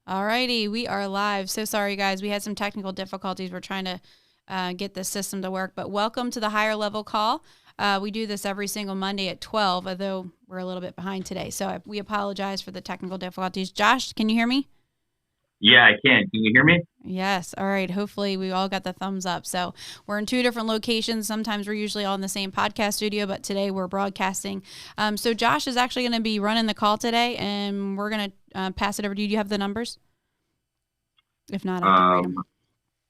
All righty, we are live. So sorry, guys. We had some technical difficulties. We're trying to get the system to work, but welcome to the higher level call. We do this every single Monday at 12, although we're a little bit behind today. So we apologize for the technical difficulties. Josh, can you hear me? Yeah, I can. Can you hear me? Yes. All right. Hopefully we all got the thumbs up. So we're in two different locations. Sometimes we're usually all in the same podcast studio, but today we're broadcasting. So Josh is actually going to be running the call today, and we're going to pass it over to you. Do you have the numbers? If not, I can read them.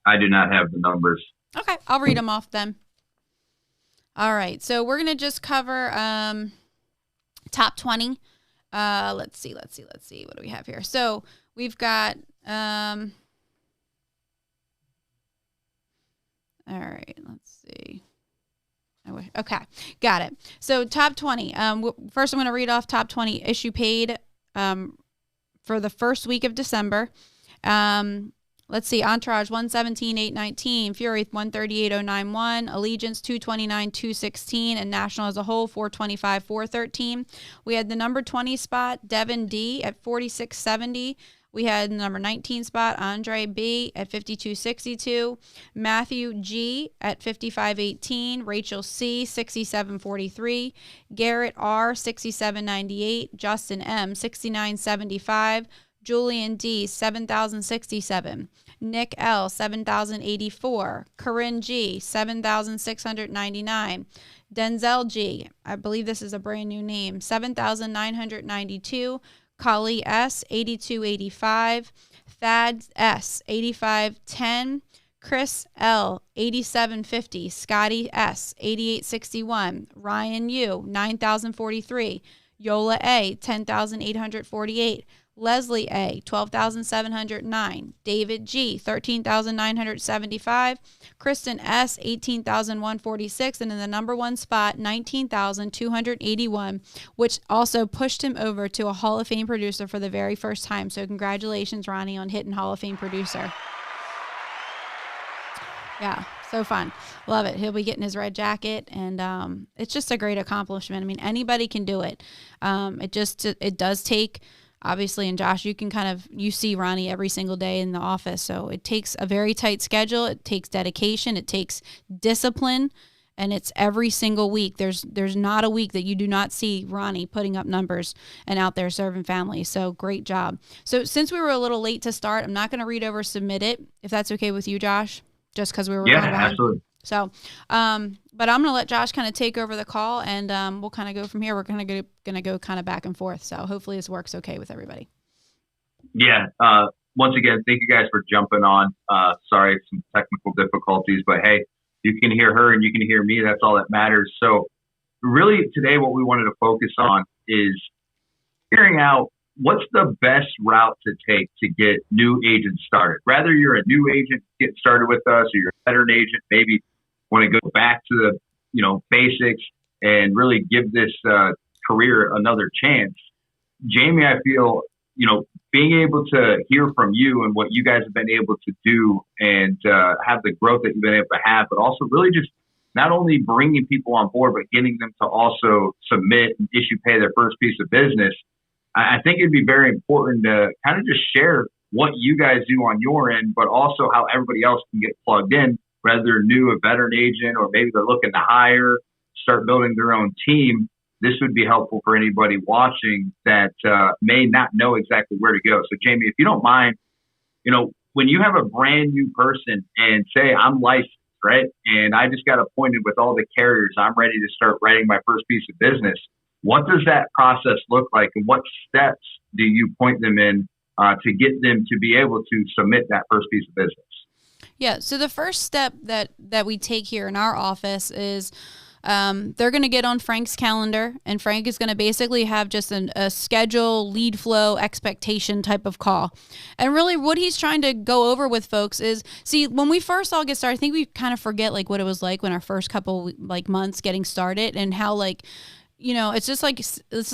I do not have the numbers. Okay. I'll read them off then. All right. So we're going to just cover top 20. Let's see. What do we have here? So we've got... all right, let's see. Okay, got it. So top 20. First I'm going to read off top 20 issue paid for the first week of December. Let's see. Entourage 117,819, Fury 138,091, Allegiance 229,216, and National as a whole 425,413. We had the number 20 spot, Devin D at 4670. We had the number 19 spot, Andre B at 5262, Matthew G at 5518, Rachel C 6743, Garrett R 6798, Justin M 6975, Julian D 7067, Nick L 7084, Corinne G 7699, Denzel G, I believe this is a brand new name, 7992, Kali S 8285, Thad S 8510, Chris L 8750, Scotty S 8861, Ryan U 9043, Yola A 10848, Leslie A 12,709, David G 13,975, Kristen S 18,146, and in the number one spot 19,281, which also pushed him over to a Hall of Fame producer for the very first time. So congratulations, Ronnie, on hitting Hall of Fame producer. Yeah, so fun. Love it. He'll be getting his red jacket, and it's just a great accomplishment. I mean, anybody can do it. It does take, obviously, and Josh, you see Ronnie every single day in the office. So it takes a very tight schedule. It takes dedication. It takes discipline, and it's every single week. There's not a week that you do not see Ronnie putting up numbers and out there serving families. So great job. So since we were a little late to start, I'm not going to read over Submit It, if that's okay with you, Josh, just because we were Yeah, kind of behind. absolutely. So, but I'm going to let Josh kind of take over the call, and we'll kind of go from here. We're going to go kind of back and forth. So hopefully this works okay with everybody. Yeah. Once again, thank you guys for jumping on. Sorry, some technical difficulties, but hey, you can hear her and you can hear me. That's all that matters. So really today what we wanted to focus on is figuring out what's the best route to take to get new agents started. Whether you're a new agent, get started with us, or you're a veteran agent, maybe want to go back to the basics and really give this career another chance. Jaime, I feel being able to hear from you and what you guys have been able to do and have the growth that you've been able to have, but also really just not only bringing people on board, but getting them to also submit and issue pay their first piece of business. I think it'd be very important to kind of just share what you guys do on your end, but also how everybody else can get plugged in, whether they're new, a veteran agent, or maybe they're looking to hire, start building their own team. This would be helpful for anybody watching that may not know exactly where to go. So, Jaime, if you don't mind, when you have a brand new person and say, I'm licensed, right, and I just got appointed with all the carriers, I'm ready to start writing my first piece of business, what does that process look like, and what steps do you point them in to get them to be able to submit that first piece of business? Yeah, so the first step that we take here in our office is they're going to get on Frank's calendar, and Frank is going to basically have just a schedule, lead flow, expectation type of call. And really what he's trying to go over with folks is, see, when we first all get started, I think we kind of forget what it was like when our first couple months getting started, and how it's just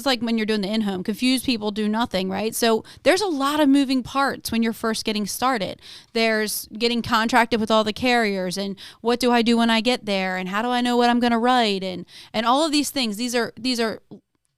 like when you're doing the in-home, confused people do nothing, right? So there's a lot of moving parts when you're first getting started. There's getting contracted with all the carriers, and what do I do when I get there, and how do I know what I'm going to write, and all of these things. These are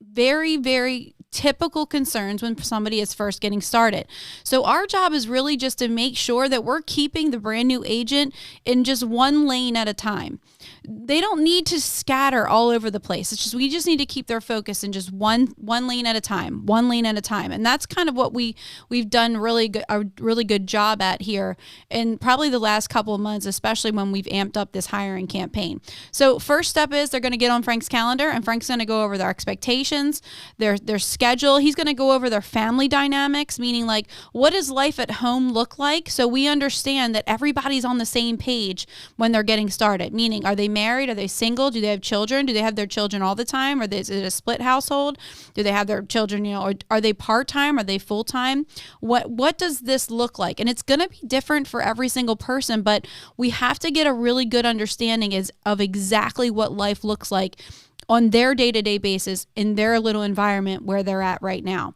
very, very typical concerns when somebody is first getting started. So our job is really just to make sure that we're keeping the brand new agent in just one lane at a time. They don't need to scatter all over the place. It's just, we just need to keep their focus in just one lane at a time, one lane at a time. And that's kind of what we've done a really good job at here in probably the last couple of months, especially when we've amped up this hiring campaign. So first step is they're going to get on Frank's calendar, and Frank's going to go over their expectations, their schedule. He's going to go over their family dynamics, meaning like, what does life at home look like? So we understand that everybody's on the same page when they're getting started, meaning, are they married? Are they single? Do they have children? Do they have their children all the time? Is it a split household? Do they have their children, or are they part-time? Are they full-time? What does this look like? And it's going to be different for every single person, but we have to get a really good understanding of exactly what life looks like on their day-to-day basis in their little environment where they're at right now.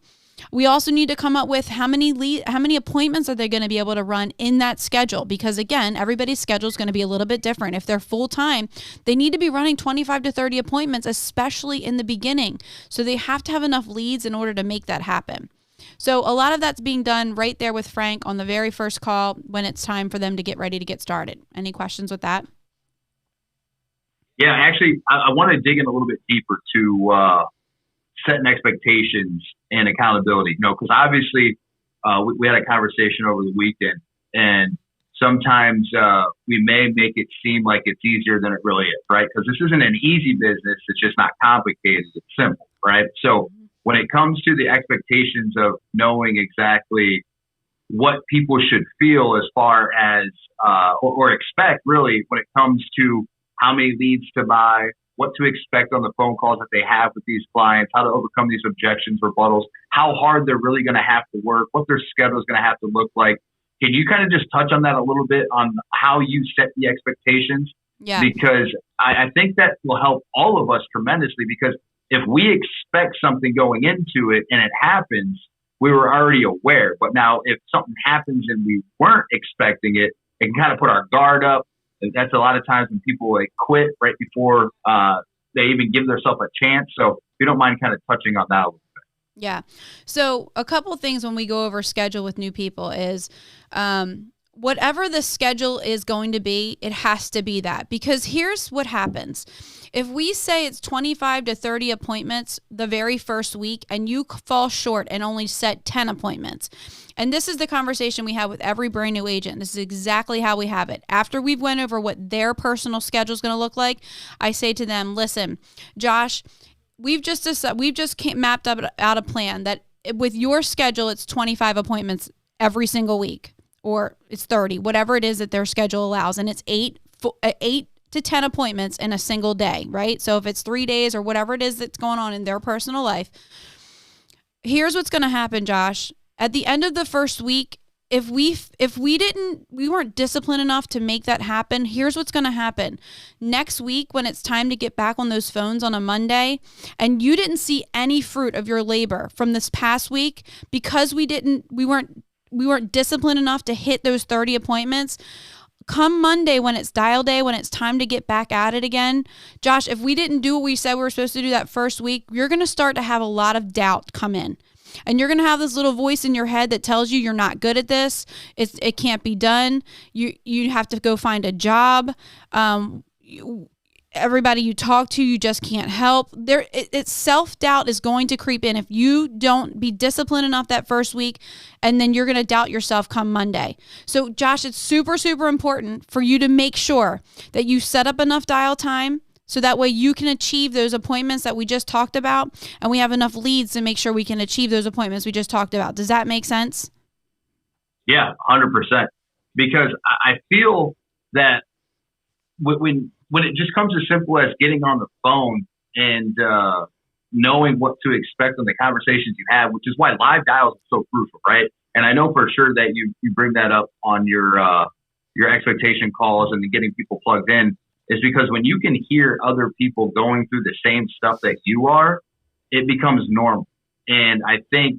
We also need to come up with how many appointments are they going to be able to run in that schedule? Because again, everybody's schedule is going to be a little bit different. If they're full-time, they need to be running 25 to 30 appointments, especially in the beginning. So they have to have enough leads in order to make that happen. So a lot of that's being done right there with Frank on the very first call when it's time for them to get ready to get started. Any questions with that? Yeah, actually, I want to dig in a little bit deeper to setting expectations and accountability. Because obviously we had a conversation over the weekend, and sometimes we may make it seem like it's easier than it really is, right? Because this isn't an easy business. It's just not complicated. It's simple, right? So when it comes to the expectations of knowing exactly what people should feel as far as or expect really when it comes to how many leads to buy, what to expect on the phone calls that they have with these clients, how to overcome these objections, rebuttals, how hard they're really going to have to work, what their schedule is going to have to look like. Can you kind of just touch on that a little bit on how you set the expectations? Yeah. Because I think that will help all of us tremendously, because if we expect something going into it and it happens, we were already aware. But now if something happens and we weren't expecting it, it can kind of put our guard up. That's a lot of times when people quit right before they even give themselves a chance. So if you don't mind kind of touching on that a little bit. Yeah. So a couple of things when we go over schedule with new people is whatever the schedule is going to be, it has to be that. Because here's what happens. If we say it's 25 to 30 appointments the very first week and you fall short and only set 10 appointments, and this is the conversation we have with every brand new agent. This is exactly how we have it. After we've went over what their personal schedule is going to look like, I say to them, listen, Josh, we've just mapped out a plan that with your schedule, it's 25 appointments every single week, or it's 30, whatever it is that their schedule allows. And it's 8 to 10 appointments in a single day, right? So if it's 3 days or whatever it is that's going on in their personal life, here's what's going to happen, Josh. At the end of the first week, if we weren't disciplined enough to make that happen, here's what's going to happen. Next week, when it's time to get back on those phones on a Monday, and you didn't see any fruit of your labor from this past week because we weren't disciplined enough to hit those 30 appointments, come Monday when it's dial day, when it's time to get back at it again, Josh, if we didn't do what we said we were supposed to do that first week, you're going to start to have a lot of doubt come in. And you're going to have this little voice in your head that tells you you're not good at this. It can't be done. You have to go find a job. Everybody you talk to, you just can't help. It's self-doubt is going to creep in if you don't be disciplined enough that first week, and then you're going to doubt yourself come Monday. So, Josh, it's super, super important for you to make sure that you set up enough dial time so that way you can achieve those appointments that we just talked about, and we have enough leads to make sure we can achieve those appointments we just talked about. Does that make sense? Yeah, 100%. Because I feel that when it just comes as simple as getting on the phone and knowing what to expect on the conversations you have, which is why live dials is so crucial, right? And I know for sure that you bring that up on your expectation calls and getting people plugged in, is because when you can hear other people going through the same stuff that you are, it becomes normal. And I think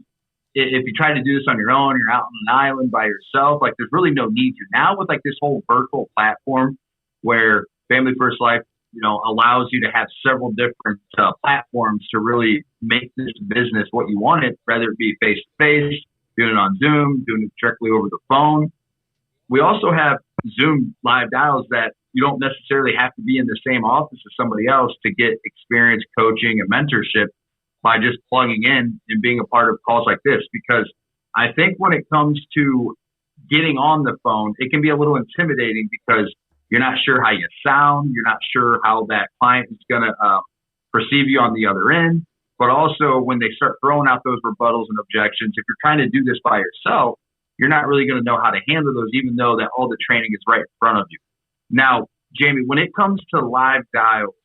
if you try to do this on your own, you're out on an island by yourself, there's really no need to. Now with this whole virtual platform where Family First Life allows you to have several different platforms to really make this business what you want it, whether it be face to face, doing it on Zoom, doing it directly over the phone. We also have Zoom live dials that you don't necessarily have to be in the same office as somebody else to get experience, coaching, and mentorship by just plugging in and being a part of calls like this. Because I think when it comes to getting on the phone, it can be a little intimidating because you're not sure how you sound. You're not sure how that client is going to perceive you on the other end. But also when they start throwing out those rebuttals and objections, if you're trying to do this by yourself, you're not really going to know how to handle those, even though that all the training is right in front of you. Now, Jamie, when it comes to live dials,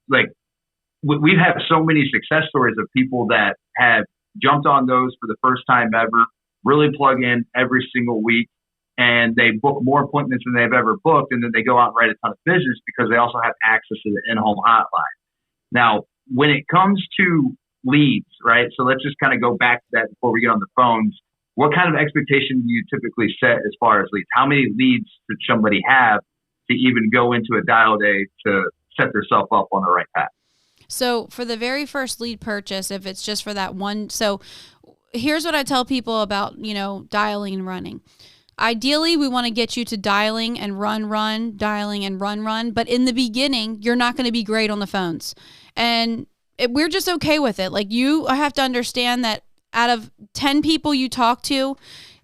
like we've had so many success stories of people that have jumped on those for the first time ever, really plug in every single week, and they book more appointments than they've ever booked, and then they go out and write a ton of business because they also have access to the in-home hotline. Now, when it comes to leads, right? So let's just kind of go back to that before we get on the phones. What kind of expectation do you typically set as far as leads? How many leads should somebody have to even go into a dial day to set themselves up on the right path? So for the very first lead purchase, if it's just for that one, so here's what I tell people about, dialing and running. Ideally, we want to get you to dialing and run, dialing and run. But in the beginning, you're not going to be great on the phones. And we're just okay with it. Like I have to understand that out of 10 people you talk to,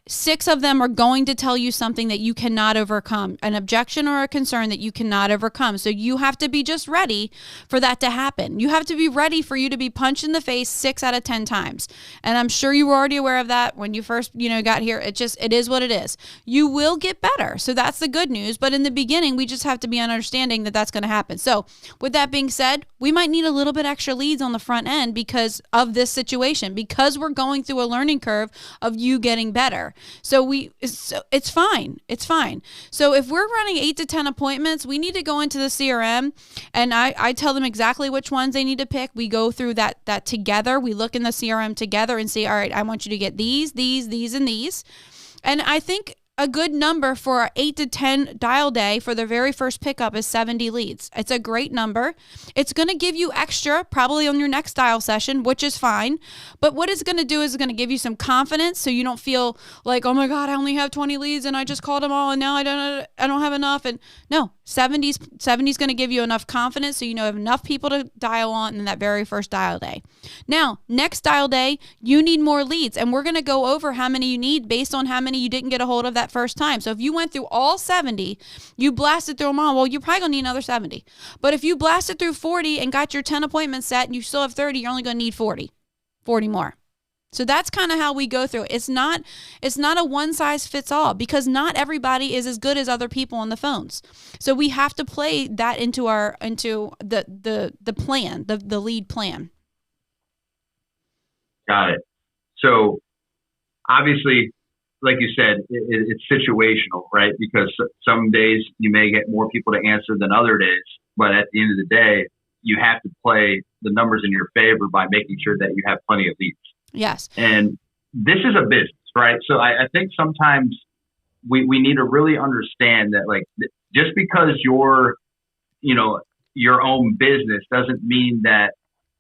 6 of them are going to tell you something that you cannot overcome, an objection or a concern that you cannot overcome. So you have to be just ready for that to happen. You have to be ready for you to be punched in the face 6 out of 10 times. And I'm sure you were already aware of that when you first, got here. It is what it is. You will get better. So that's the good news. But in the beginning, we just have to be on understanding that that's going to happen. So with that being said, we might need a little bit extra leads on the front end because of this situation, because we're going through a learning curve of you getting better. So it's fine. It's fine. So if we're running 8 to 10 appointments, we need to go into the CRM and I tell them exactly which ones they need to pick. We go through that together. We look in the CRM together and say, all right, I want you to get these, and these. And I think a good number for our 8 to 10 dial day for the very first pickup is 70 leads. It's a great number. It's going to give you extra probably on your next dial session, which is fine. But what it's going to do is it's going to give you some confidence so you don't feel like, oh my God, I only have 20 leads and I just called them all and now I don't have enough. And no, 70 is going to give you enough confidence so you have enough people to dial on in that very first dial day. Now, next dial day, you need more leads, and we're going to go over how many you need based on how many you didn't get a hold of that first time. So if you went through all 70, you blasted through them all, well, you're probably going to need another 70. But if you blasted through 40 and got your 10 appointments set and you still have 30, you're only going to need 40 more. So that's kind of how we go through it. It's not a one size fits all because not everybody is as good as other people on the phones. So we have to play that into the plan, the lead plan. Got it. So obviously, like you said, it's situational, right? Because some days you may get more people to answer than other days, but at the end of the day, you have to play the numbers in your favor by making sure that you have plenty of leads. Yes. And this is a business, right? So I think sometimes we need to really understand that, like, just because you're, your own business doesn't mean that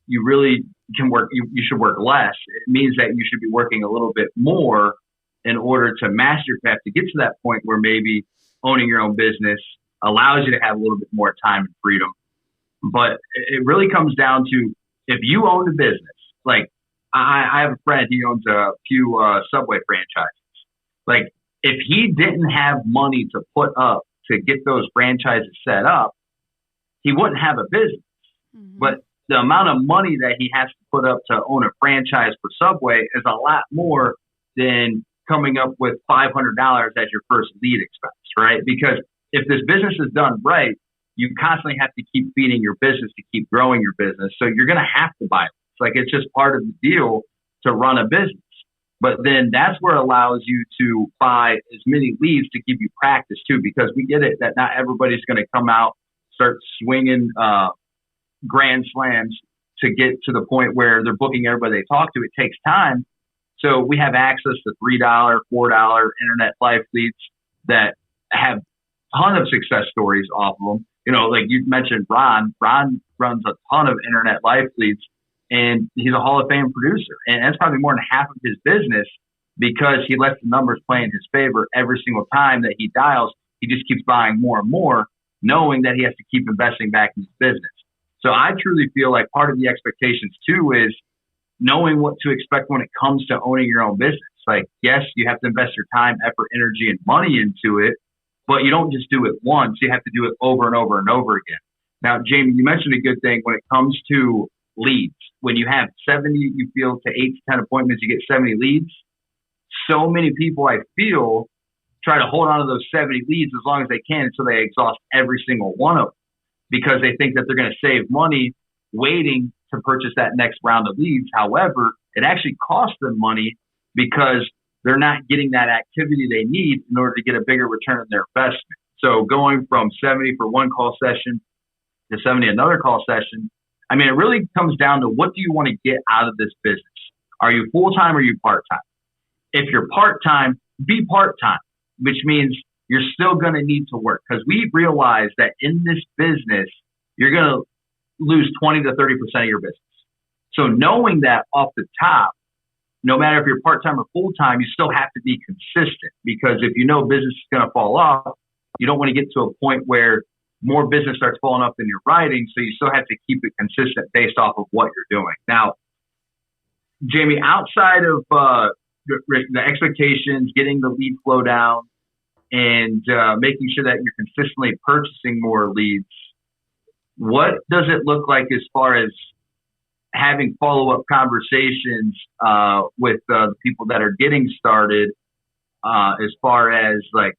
you really can work, you should work less. It means that you should be working a little bit more in order to master your craft, to get to that point where maybe owning your own business allows you to have a little bit more time and freedom. But it really comes down to, if you own a business, like I have a friend, he owns a few Subway franchises. Like, if he didn't have money to put up to get those franchises set up, he wouldn't have a business. Mm-hmm. But the amount of money that he has to put up to own a franchise for Subway is a lot more than coming up with $500 as your first lead expense, right? Because if this business is done right, you constantly have to keep feeding your business to keep growing your business. So you're going to have to buy it. It's like, it's just part of the deal to run a business. But then that's where it allows you to buy as many leads to give you practice too, because we get it that not everybody's going to come out, start swinging grand slams to get to the point where they're booking everybody they talk to. It takes time. So we have access to $3, $4 internet life leads that have a ton of success stories off of them. Like you mentioned, Ron runs a ton of internet life leads, and he's a Hall of Fame producer. And that's probably more than half of his business because he lets the numbers play in his favor every single time that he dials. He just keeps buying more and more, knowing that he has to keep investing back in his business. So I truly feel like part of the expectations too is knowing what to expect when it comes to owning your own business. Like, yes, you have to invest your time, effort, energy, and money into it, but you don't just do it once. You have to do it over and over and over again. Now, Jamie, you mentioned a good thing when it comes to leads. When you have 70, you feel to 8 to 10 appointments, you get 70 leads. So many people, I feel, try to hold on to those 70 leads as long as they can until they exhaust every single one of them because they think that they're going to save money waiting to purchase that next round of leads. However, it actually costs them money because they're not getting that activity they need in order to get a bigger return on their investment. So going from 70 for one call session to 70 another call session, I mean, it really comes down to what do you want to get out of this business? Are you full-time or are you part-time? If you're part-time, be part-time, which means you're still going to need to work because we realize that in this business, you're going to lose 20 to 30% of your business. So knowing that off the top, no matter if you're part-time or full-time, you still have to be consistent because if you know business is going to fall off, you don't want to get to a point where more business starts falling off than you're writing. So you still have to keep it consistent based off of what you're doing. Now, Jamie, outside of the expectations, getting the lead flow down and making sure that you're consistently purchasing more leads, what does it look like as far as having follow-up conversations with the people that are getting started as far as like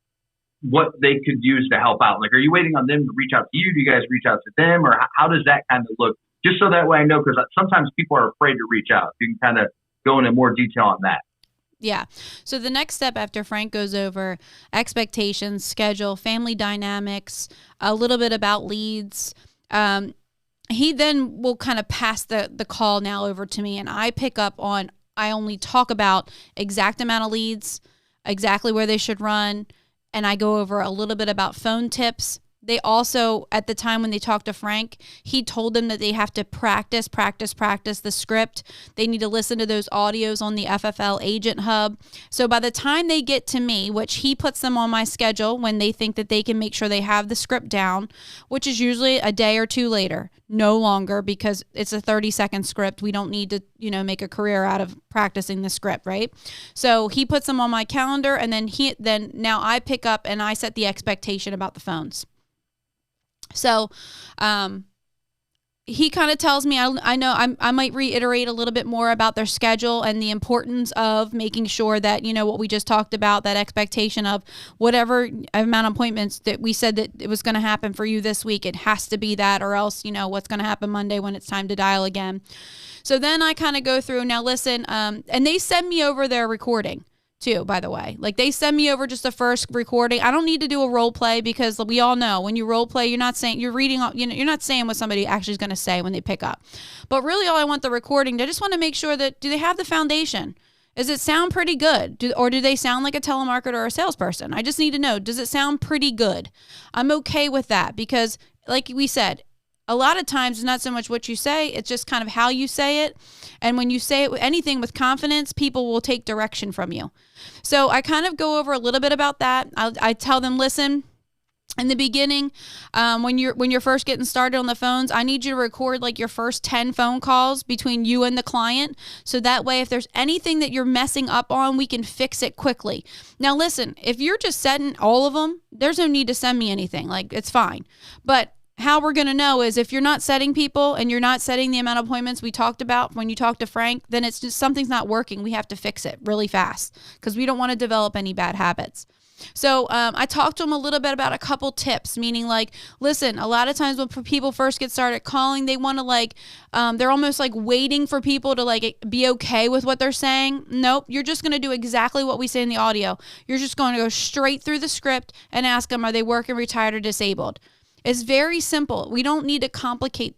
what they could use to help out? Like, are you waiting on them to reach out to you? Do you guys reach out to them? Or how does that kind of look? Just so that way I know, because sometimes people are afraid to reach out. You can kind of go into more detail on that. Yeah. So the next step after Frank goes over expectations, schedule, family dynamics, a little bit about leads, he then will kind of pass the call now over to me, and I pick up on, I only talk about exact amount of leads, exactly where they should run, and I go over a little bit about phone tips. They also, at the time when they talked to Frank, he told them that they have to practice the script. They need to listen to those audios on the FFL Agent Hub. So by the time they get to me, which he puts them on my schedule when they think that they can make sure they have the script down, which is usually a day or two later, no longer, because it's a 30-second script. We don't need to, make a career out of practicing the script, right? So he puts them on my calendar, and then now I pick up and I set the expectation about the phones. So he kind of tells me, I know I might reiterate a little bit more about their schedule and the importance of making sure that, what we just talked about, that expectation of whatever amount of appointments that we said that it was going to happen for you this week, it has to be that, or else, what's going to happen Monday when it's time to dial again. So then I kind of go through, now listen, and they send me over their recording too, by the way. Like, they send me over just the first recording. I don't need to do a role play because we all know when you role play, you're not saying, you're reading, you're not saying what somebody actually is going to say when they pick up. But really all I want the recording, I just want to make sure that, do they have the foundation? Does it sound pretty good? Or do they sound like a telemarketer or a salesperson? I just need to know, does it sound pretty good? I'm okay with that because, like we said, a lot of times it's not so much what you say, it's just kind of how you say it. And when you say anything with confidence, people will take direction from you. So I kind of go over a little bit about that. I tell them, listen, in the beginning, when you're first getting started on the phones, I need you to record like your first 10 phone calls between you and the client. So that way, if there's anything that you're messing up on, we can fix it quickly. Now, listen, if you're just setting all of them, there's no need to send me anything. Like, it's fine. But how we're going to know is if you're not setting people and you're not setting the amount of appointments we talked about when you talk to Frank, then it's just something's not working. We have to fix it really fast because we don't want to develop any bad habits. So I talked to him a little bit about a couple tips, meaning like, listen, a lot of times when people first get started calling, they want to they're almost like waiting for people to be okay with what they're saying. Nope. You're just going to do exactly what we say in the audio. You're just going to go straight through the script and ask them, are they working, retired, or disabled? It's very simple. We don't need to complicate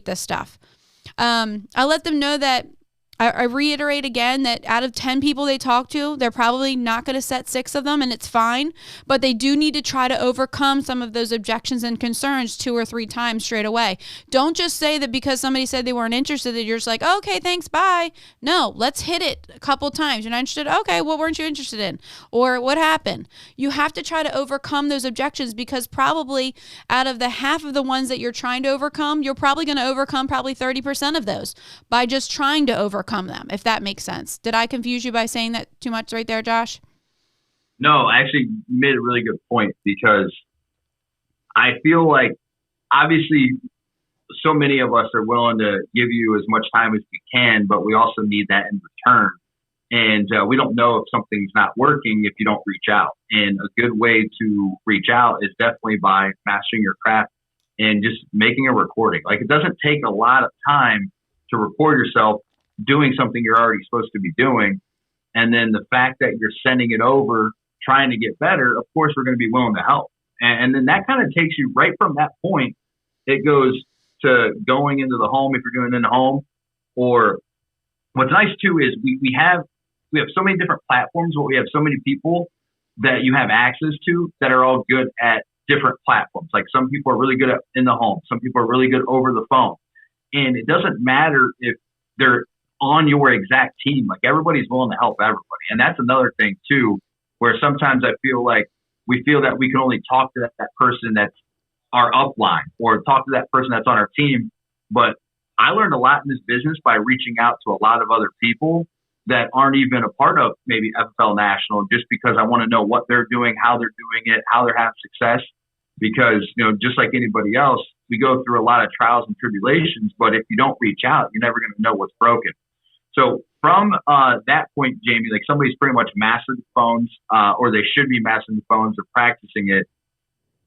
this stuff. I let them know that I reiterate again that out of 10 people they talk to, they're probably not going to set 6 of them, and it's fine. But they do need to try to overcome some of those objections and concerns 2 or 3 times straight away. Don't just say that because somebody said they weren't interested that you're just like, oh, okay, thanks, bye. No, let's hit it a couple times. You're not interested? Okay, what weren't you interested in? Or what happened? You have to try to overcome those objections, because probably out of the half of the ones that you're trying to overcome, you're probably going to overcome probably 30% of those by just trying to overcome them, if that makes sense. Did I confuse you by saying that too much right there, Josh? No, I actually made a really good point, because I feel like obviously so many of us are willing to give you as much time as we can, but we also need that in return. And we don't know if something's not working if you don't reach out. And a good way to reach out is definitely by mastering your craft and just making a recording. Like, it doesn't take a lot of time to record yourself doing something you're already supposed to be doing. And then the fact that you're sending it over, trying to get better, of course, we're going to be willing to help. And then that kind of takes you right from that point. It goes to going into the home if you're doing it in the home. Or what's nice too is we have so many different platforms, but we have so many people that you have access to that are all good at different platforms. Like, some people are really good at in the home. Some people are really good over the phone. And it doesn't matter if they're on your exact team. Like, everybody's willing to help everybody. And that's another thing too, where sometimes I feel like we feel that we can only talk to that person that's our upline, or talk to that person that's on our team. But I learned a lot in this business by reaching out to a lot of other people that aren't even a part of maybe FFL National, just because I want to know what they're doing, how they're doing it, how they're having success. Because, just like anybody else, we go through a lot of trials and tribulations, but if you don't reach out, you're never going to know what's broken. So from that point, Jamie, like, somebody's pretty much mastered the phones, or they should be mastering the phones or practicing it.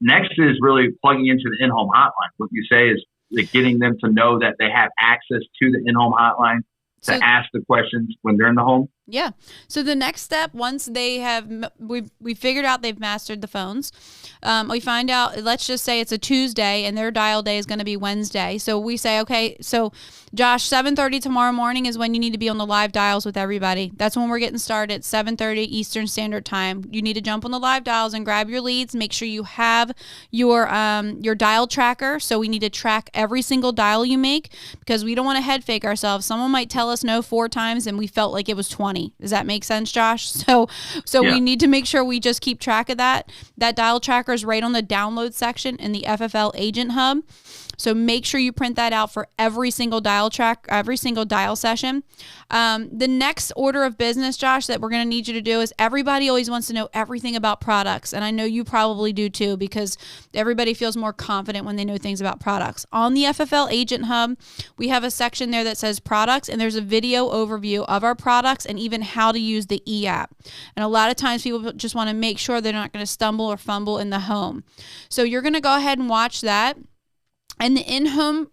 Next is really plugging into the in-home hotline. What you say is like getting them to know that they have access to the in-home hotline to ask the questions when they're in the home. Yeah. So the next step, once they have, we figured out they've mastered the phones. We find out, let's just say it's a Tuesday and their dial day is going to be Wednesday. So we say, okay, so Josh, 7:30 tomorrow morning is when you need to be on the live dials with everybody. That's when we're getting started, 7:30 Eastern Standard Time. You need to jump on the live dials and grab your leads. Make sure you have your dial tracker. So we need to track every single dial you make, because we don't want to head fake ourselves. Someone might tell us no 4 times and we felt like it was 20. Does that make sense, Josh? So yeah. We need to make sure we just keep track of that. That dial tracker is right on the download section in the FFL Agent Hub. So make sure you print that out for every single dial track, every single dial session. The next order of business, Josh, that we're going to need you to do is, everybody always wants to know everything about products. And I know you probably do too, because everybody feels more confident when they know things about products. On the FFL Agent Hub, we have a section there that says products, and there's a video overview of our products and even how to use the e-app. And a lot of times people just want to make sure they're not going to stumble or fumble in the home. So you're going to go ahead and watch that. And the in-home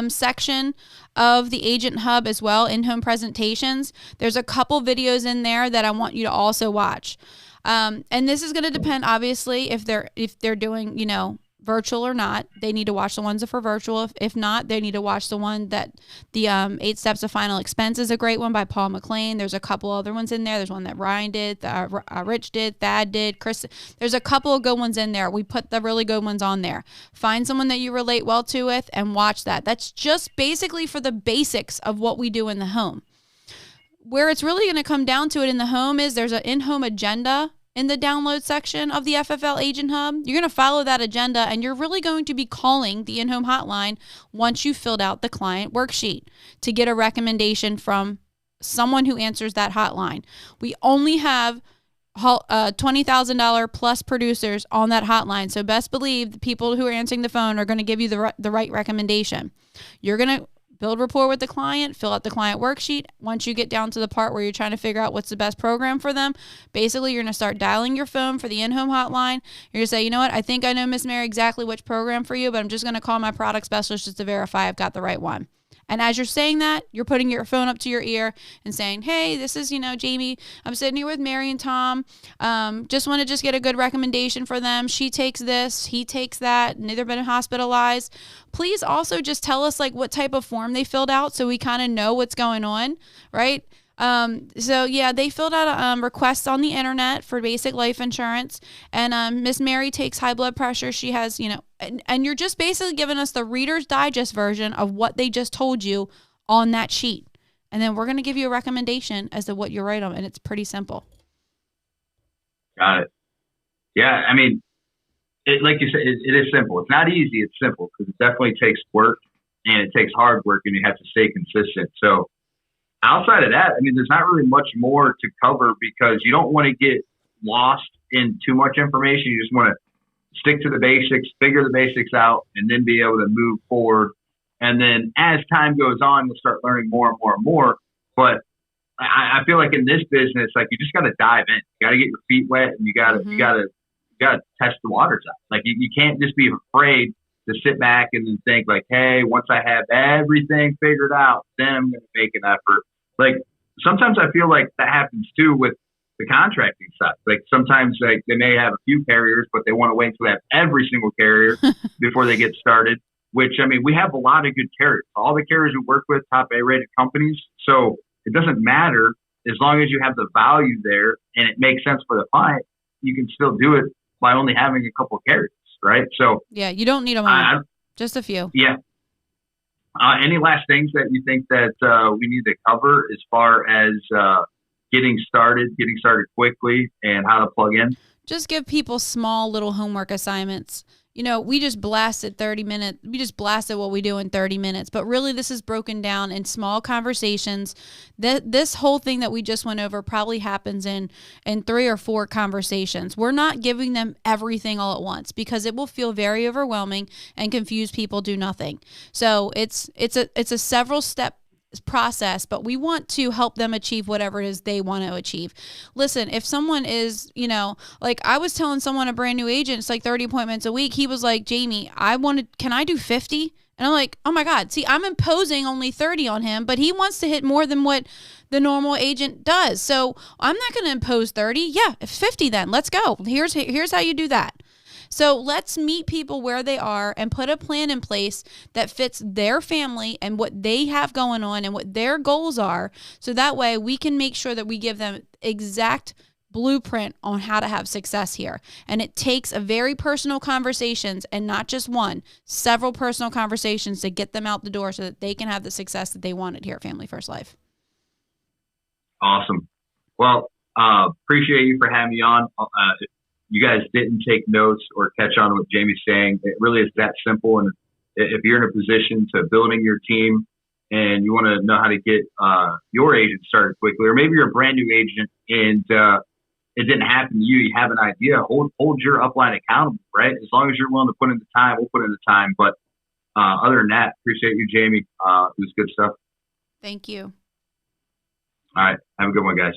section of the Agent Hub as well, in-home presentations, there's a couple videos in there that I want you to also watch. And this is going to depend, obviously, if they're doing, virtual or not. They need to watch the ones that are for virtual. If not, they need to watch the one that the 8 Steps of Final Expense is a great one by Paul McLean. There's a couple other ones in there. There's one that Ryan did, Rich did, Thad did, Chris. There's a couple of good ones in there. We put the really good ones on there. Find someone that you relate well to with and watch that. That's just basically for the basics of what we do in the home. Where it's really going to come down to it in the home is there's an in-home agenda in the download section of the FFL Agent Hub. You're going to follow that agenda, and you're really going to be calling the in-home hotline once you've filled out the client worksheet to get a recommendation from someone who answers that hotline. We only have $20,000 plus producers on that hotline. So best believe the people who are answering the phone are going to give you the right recommendation. You're going to build rapport with the client, fill out the client worksheet. Once you get down to the part where you're trying to figure out what's the best program for them, basically you're going to start dialing your phone for the in-home hotline. You're going to say, you know what, I think I know, Miss Mary, exactly which program for you, but I'm just going to call my product specialist just to verify I've got the right one. And as you're saying that, you're putting your phone up to your ear and saying, hey, this is, Jamie. I'm sitting here with Mary and Tom. Just want to get a good recommendation for them. She takes this, he takes that, neither been hospitalized. Please also just tell us like what type of form they filled out so we kind of know what's going on, right? So yeah, they filled out requests on the internet for basic life insurance, and Miss Mary takes high blood pressure. She has, and you're just basically giving us the Reader's Digest version of what they just told you on that sheet. And then we're going to give you a recommendation as to what you write on, and it's pretty simple. Got it. Yeah, I mean, like you said, it is simple. It's not easy. It's simple because it definitely takes work, and it takes hard work, and you have to stay consistent. So outside of that, I mean, there's not really much more to cover because you don't want to get lost in too much information. You just want to stick to the basics, figure the basics out, and then be able to move forward. And then as time goes on, you'll start learning more and more and more. But I feel like in this business, like you just got to dive in. You got to get your feet wet, and you got to test the waters out. Like you can't just be afraid to sit back and then think like, hey, once I have everything figured out, then I'm going to make an effort. Like sometimes I feel like that happens too with the contracting side. Like sometimes like they may have a few carriers, but they want to wait until they have every single carrier before they get started, which I mean, we have a lot of good carriers. All the carriers we work with, top A-rated companies. So it doesn't matter as long as you have the value there and it makes sense for the client, you can still do it by only having a couple of carriers, right? So yeah, you don't need them all. Just a few. Yeah. Any last things that you think that we need to cover as far as getting started quickly and how to plug in? Just give people small little homework assignments. We just blasted 30 minutes. We just blasted what we do in 30 minutes. But really, this is broken down in small conversations. This whole thing that we just went over probably happens in 3 or 4 conversations. We're not giving them everything all at once because it will feel very overwhelming and confuse people do nothing. So it's a several step process, but we want to help them achieve whatever it is they want to achieve. Listen, if someone is, like I was telling someone, a brand new agent, it's like 30 appointments a week. He was like, Jamie, can I do 50? And I'm like, oh my God, see, I'm imposing only 30 on him, but he wants to hit more than what the normal agent does. So I'm not going to impose 30. Yeah, 50 then. Let's go. Here's how you do that. So let's meet people where they are and put a plan in place that fits their family and what they have going on and what their goals are. So that way we can make sure that we give them exact blueprint on how to have success here. And it takes a very personal conversations and not just one, several personal conversations to get them out the door so that they can have the success that they wanted here at Family First Life. Awesome. Well, appreciate you for having me on. You guys didn't take notes or catch on what Jamie's saying, it really is that simple. And if you're in a position to building your team and you want to know how to get your agent started quickly, or maybe you're a brand new agent and it didn't happen to you, you have an idea, hold your upline accountable, right? As long as you're willing to put in the time, we'll put in the time. But other than that, appreciate you, Jamie. It was good stuff. Thank you. All right. Have a good one, guys.